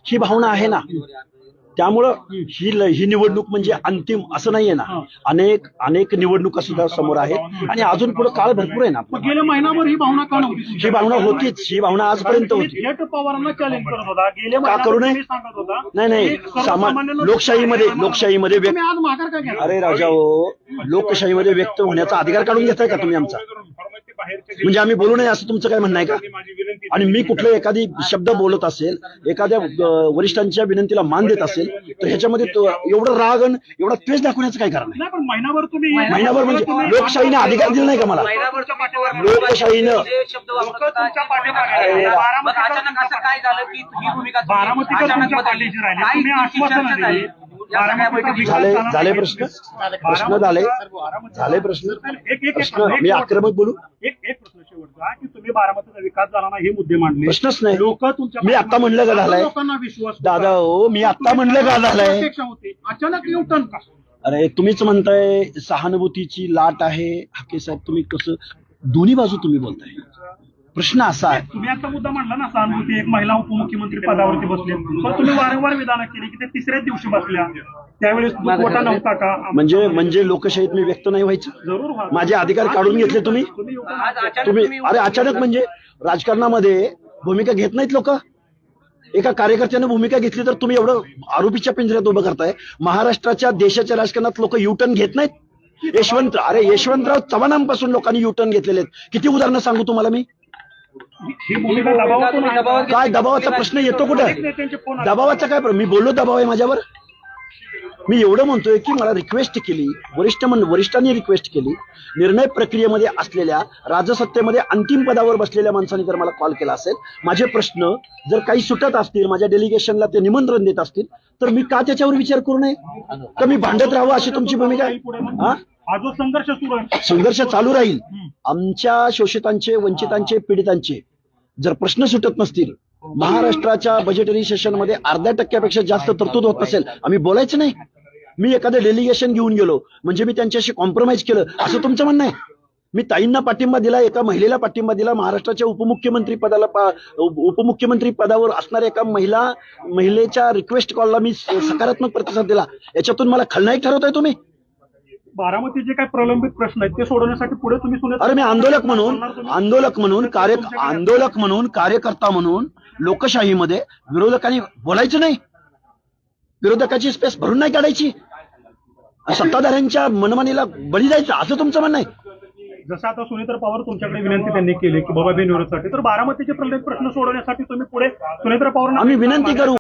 ही भावना आहे ना. त्यामुळं ही निवडणूक म्हणजे अंतिम असं नाहीये ना. अनेक निवडणुका सुद्धा समोर आहेत आणि अजून पुढे काळ भरपूर आहे ना. गेल्या महिनाभर ही भावना का नव्हती? ही भावना होतीच, ही भावना आजपर्यंत होती. थेट पवारांना चॅलेंज करत होता गेल्या का करू नये? सांगत होता नाही लोकशाहीमध्ये तुम्ही आज माघार का घ्या? अरे राजा हो, लोकशाहीमध्ये व्यक्त होण्याचा अधिकार काढून घेताय का तुम्ही आमचा? म्हणजे आम्ही बोलू नये असं तुमचं काय म्हणणं आहे का? आणि मी कुठले एखादी शब्द बोलत असेल, एखाद्या वरिष्ठांच्या विनंतीला मान देत असेल तर ह्याच्यामध्ये एवढं राग आणि एवढा द्वेष दाखवण्याचं काय कारण आहे? पण महिनाभर म्हणजे लोकशाहीने अधिकार दिला नाही का मला? लोकशाहीनं झाले प्रश्न मी आक्रमक बोलू? एक प्रश्न शेवटचा की तुम्ही बारामतीचा विकास झाला ना हे मुद्दे मांडले. प्रश्नच नाही. लोक तुमच्या मी आता म्हणलं का झालाय? लोकांना विश्वास दादा हो, मी आता म्हणलं का झालाय? अचानक युटर्न का? अरे तुम्हीच म्हणताय सहानुभूतीची लाट आहे. हाके साहेब तुम्ही कसं दोन्ही बाजू तुम्ही बोलताय? प्रश्न असा आहे, तुम्ही आता मुद्दा मांडला ना सहानुभूती, एक महिला उपमुख्यमंत्री पदावरती बसले, पण तुम्ही वारंवार विधानं केली की ते तिसऱ्याच दिवशी बसल्या, त्यावेळेस कोटा नव्हता का? म्हणजे लोकशाहीत मी व्यक्त नाही व्हायचं? जरूर माझे अधिकार काढून घेतले तुम्ही. अरे अचानक म्हणजे राजकारणामध्ये भूमिका घेत नाहीत लोक. एका कार्यकर्त्याने भूमिका घेतली तर तुम्ही एवढं आरोपीच्या पिंजऱ्यात उभं करताय. महाराष्ट्राच्या देशाच्या राजकारणात लोक युटर्न घेत नाहीत. यशवंतराव चव्हाणांपासून लोकांनी युटर्न घेतलेले आहेत. किती उदाहरणं सांगू तुम्हाला मी? काय दबावाचा प्रश्न येतो कुठं? दबावाचा काय मी बोललो दबाव आहे माझ्यावर? मी एवढं म्हणतोय की मला रिक्वेस्ट केली, वरिष्ठांनी रिक्वेस्ट केली, निर्णय प्रक्रियेमध्ये असलेल्या, राजसत्तेमध्ये अंतिम पदावर बसलेल्या माणसांनी जर मला कॉल केला असेल, माझे प्रश्न जर काही सुटत असतील, माझ्या डेलिगेशनला ते निमंत्रण देत असतील तर मी का त्याच्यावर विचार करू नये? तर मी भांडत राहावं अशी तुमची भूमिका आहे? हा जो संघर्ष चालू राहील. आमच्या शोषितांचे, वंचितांचे, पीडितांचे जर प्रश्न सुटत नसतील, महाराष्ट्राच्या बजेटरी सेशनमध्ये 0.5% जास्त तरतूद होत नसेल, आम्ही बोलायचं नाही. मी एखादं डेलिगेशन घेऊन गेलो म्हणजे मी त्यांच्याशी कॉम्प्रोमाइज केलं असं तुमचं म्हणणं आहे? मी ताईंना पाठिंबा दिला, एका महिलेला पाठिंबा दिला, महाराष्ट्राच्या उपमुख्यमंत्री पदावर असणाऱ्या एका महिलेच्या रिक्वेस्ट कॉलला मी सकारात्मक प्रतिसाद दिला. याच्यातून मला खलनायक ठरवताय तुम्ही? बारामतीचे काय प्रलंबित प्रश्न आहेत ते सोडवण्यासाठी पुढे तुम्ही अरे मी आंदोलक म्हणून कार्यकर्ता म्हणून लोकशाहीमध्ये विरोधकांनी बोलायचं नाही, विरोधकाची स्पेस भरून नाही काढायची, सत्ताधाऱ्यांच्या मनमानीला बळी जायचं असं तुमचं म्हणणं आहे? जसं आता सुनेत्र पवार तुमच्याकडे विनंती त्यांनी केली की बाबा बिनविरोधसाठी, तर बारामतीचे प्रलंबित प्रश्न सोडवण्यासाठी तुम्ही पुढे सुनेत्र पवार आम्ही विनंती करू.